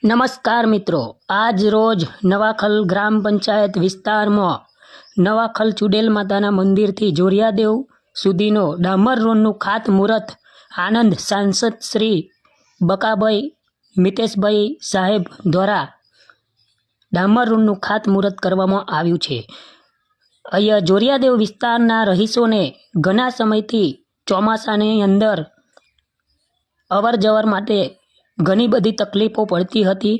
નમસ્કાર મિત્રો, આજ રોજ નવાખલ ગ્રામ પંચાયત વિસ્તારમાં નવાખલ ચુડેલ માતાના મંદિરથી જોરિયાદેવ સુધીનો ડામર રોડનું ખાતમુહૂર્ત આણંદ સાંસદ શ્રી બકાભાઈ મિતેશભાઈ સાહેબ દ્વારા ડામર રોડનું ખાતમુહૂર્ત કરવામાં આવ્યું છે। અહીંયા જોરિયાદેવ વિસ્તારના રહીશોને ઘણા સમયથી ચોમાસાની અંદર અવર જવર માટે ઘણી બધી તકલીફો પડતી હતી।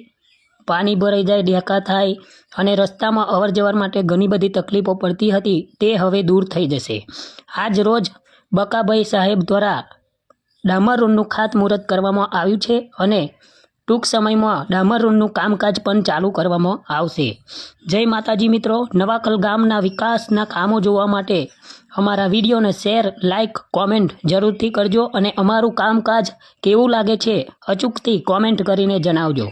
પાણી ભરાઈ જાય, ડેકા થાય અને રસ્તામાં અવર જવર માટે ઘણી બધી તકલીફો પડતી હતી, તે હવે દૂર થઈ જશે। આજ રોજ બકાભાઈ સાહેબ દ્વારા ડામર રોડનું ખાતમુહૂર્ત કરવામાં આવ્યું છે અને ટૂંક સમયમાં ડામર રોડનું કામકાજ પણ ચાલુ કરવામાં આવશે। જય માતાજી મિત્રો, નવાખલ ગામના વિકાસના કામો જોવા માટે અમારા વિડીયોને શેર, લાઇક, કોમેન્ટ જરૂરથી કરજો અને અમારું કામકાજ કેવું લાગે છે અચૂકથી કોમેન્ટ કરીને જણાવજો।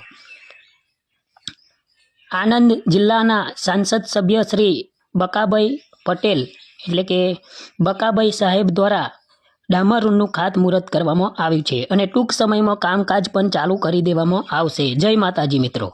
આણંદ જિલ્લાના સાંસદ સભ્ય શ્રી બકાભાઈ પટેલ એટલે કે બકાભાઈ સાહેબ દ્વારા ડામર રોડનું ખાતમુહૂર્ત કરવામાં આવ્યું છે અને ટૂંક સમયમાં કામકાજ પણ ચાલુ કરી દેવામાં આવશે। જય માતાજી મિત્રો।